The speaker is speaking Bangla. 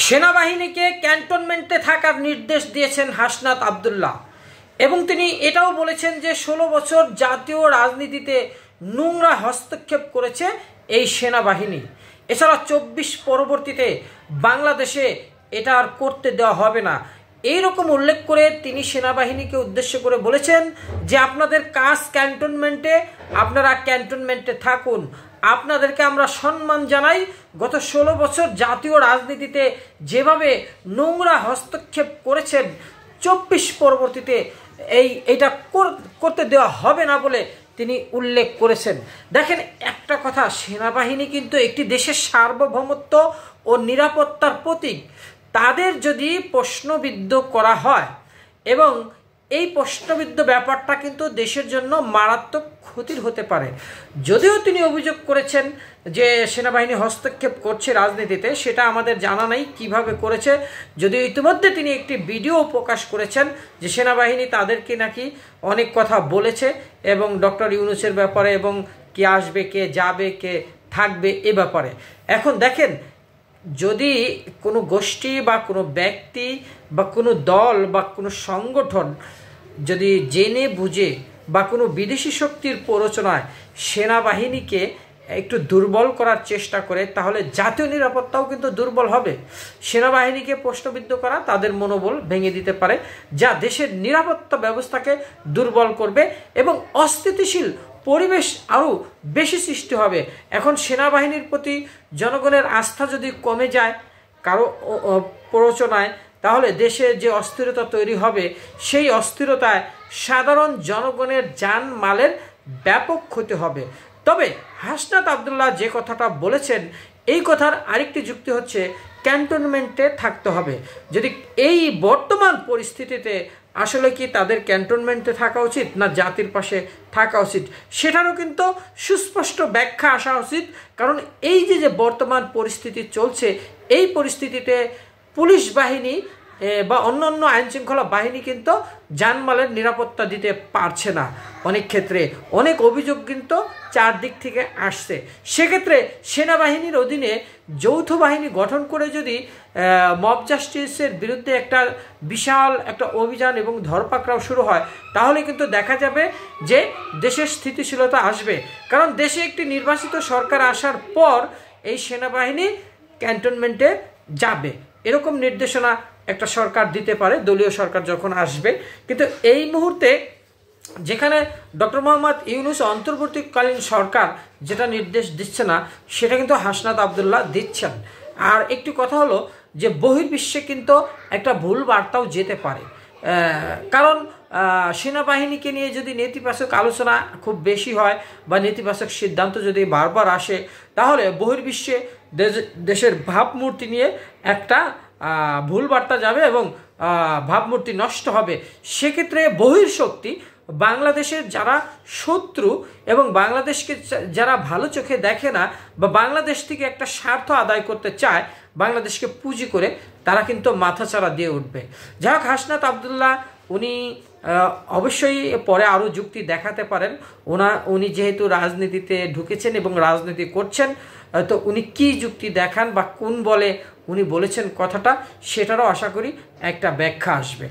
সেনাবাহিনীকে ক্যান্টনমেন্টে থাকার নির্দেশ দিয়েছেন হাসনাত আব্দুল্লাহ এবং তিনি এটাও বলেছেন যে 16 বছর জাতীয় রাজনীতিতে নোংরা হস্তক্ষেপ করেছে এই সেনাবাহিনী। এছাড়া 24 পরবর্তীতে বাংলাদেশে এটা আর করতে দেওয়া হবে না এইরকম উল্লেখ করে তিনি সেনাবাহিনীকে উদ্দেশ্য করে বলেছেন যে আপনাদের কাজ ক্যান্টনমেন্টে, আপনারা ক্যান্টনমেন্টে থাকুন, আপনাদেরকে আমরা সম্মান জানাই। গত 16 বছর জাতীয় রাজনীতিতে যেভাবে নোংরা হস্তক্ষেপ করেছেন 24 পরবর্তীতে এইটা করতে দেওয়া হবে না বলে তিনি উল্লেখ করেছেন। দেখেন একটা কথা, সেনাবাহিনী কিন্তু একটি দেশের সার্বভৌমত্ব ও নিরাপত্তার প্রতীক। তাদের যদি প্রশ্নবিদ্ধ করা হয় এবং এই প্রশ্নবিদ্ধ ব্যাপারটা কিন্তু দেশের জন্য মারাত্মক ক্ষতির হতে পারে। যদিও তিনি অভিযোগ করেছেন যে সেনাবাহিনী হস্তক্ষেপ করছে রাজনীতিতে, সেটা আমাদের জানা নেই কিভাবে করেছে। যদিও ইতিমধ্যে তিনি একটি ভিডিও প্রকাশ করেছেন যে সেনাবাহিনী তাদেরকে নাকি অনেক কথা বলেছে এবং ডক্টর ইউনূসের ব্যাপারে এবং কে আসবে, কে যাবে, কে থাকবে এ ব্যাপারে। এখন দেখেন, যদি কোনো গোষ্ঠী বা কোনো ব্যক্তি বা কোনো দল বা কোনো সংগঠন যদি জেনে বুঝে বা কোনো বিদেশি শক্তির প্ররোচনায় সেনাবাহিনীকে একটু দুর্বল করার চেষ্টা করে, তাহলে জাতীয় নিরাপত্তাও কিন্তু দুর্বল হবে। সেনাবাহিনীকে প্রশ্নবিদ্ধ করা তাদের মনোবল ভেঙে দিতে পারে, যা দেশের নিরাপত্তা ব্যবস্থাকে দুর্বল করবে এবং অস্থিতিশীল পরিবেশ আরও বেশি সৃষ্টি হবে। এখন সেনাবাহিনীর প্রতি জনগণের আস্থা যদি কমে যায় কারো প্ররোচনায়, তাহলে দেশে যে অস্থিরতা তৈরি হবে সেই অস্থিরতায় সাধারণ জনগণের জানমালের ব্যাপক ক্ষতি হবে। তবে হাসনাত আব্দুল্লাহ যে কথাটা বলেছেন, এই কথার আরেকটি যুক্তি হচ্ছে ক্যান্টনমেন্টে থাকতে হবে। যদি এই বর্তমান পরিস্থিতিতে আসলে কি তাদের ক্যান্টনমেন্টে থাকা উচিত না জাতির পাশে থাকা উচিত, সেটারও কিন্তু সুস্পষ্ট ব্যাখ্যা আসা উচিত। কারণ এই যে বর্তমান পরিস্থিতি চলছে, এই পরিস্থিতিতে পুলিশ বাহিনী বা অন্যান্য আইনশৃঙ্খলা বাহিনী কিন্তু জানমালের নিরাপত্তা দিতে পারছে না। অনেক ক্ষেত্রে অনেক অভিযোগ কিন্তু চারদিক থেকে আসছে। সেক্ষেত্রে সেনাবাহিনীর অধীনে যৌথ বাহিনী গঠন করে যদি মব জাস্টিসের বিরুদ্ধে একটা বিশাল একটা অভিযান এবং ধরপাকড়াও শুরু হয়, তাহলে কিন্তু দেখা যাবে যে দেশের স্থিতিশীলতা আসবে। কারণ দেশে একটি নির্বাচিত সরকার আসার পর এই সেনাবাহিনী ক্যান্টনমেন্টে যাবে, এরকম নির্দেশনা একটা সরকার দিতে পারে, দলীয় সরকার যখন আসবে। কিন্তু এই মুহূর্তে যেখানে ডক্টর মোহাম্মদ ইউনূস অন্তর্বর্তীকালীন সরকার যেটা নির্দেশ দিচ্ছে না, সেটা কিন্তু হাসনাত আব্দুল্লাহ দিচ্ছেন। আর একটি কথা হলো যে বহির্বিশ্বে কিন্তু একটা ভুল বার্তাও যেতে পারে। কারণ সেনাবাহিনীকে নিয়ে যদি নেতিবাচক আলোচনা খুব বেশি হয় বা নেতিবাচক সিদ্ধান্ত যদি বারবার আসে, তাহলে বহির্বিশ্বে দেশের ভাবমূর্তি নিয়ে একটা ভুল বার্তা যাবে এবং ভাবমূর্তি নষ্ট হবে। সেক্ষেত্রে বহির্শক্তি বাংলাদেশের যারা শত্রু এবং বাংলাদেশকে যারা ভালো চোখে দেখে না বা বাংলাদেশ থেকে একটা স্বার্থ আদায় করতে চায়, বাংলাদেশকে পুঁজি করে, তারা কিন্তু মাথাচাড়া দিয়ে উঠবে। যাই হোক, হাসনাত আব্দুল্লাহ উনি অবশ্যই পরে আরও যুক্তি দেখাতে পারেন। উনি যেহেতু রাজনীতিতে ঢুকেছেন এবং রাজনীতি করছেন, তো উনি কি যুক্তি দেখান বা কোন বলে উনি বলেছেন কথাটা, সেটারও আশা করি একটা ব্যাখ্যা আসবে।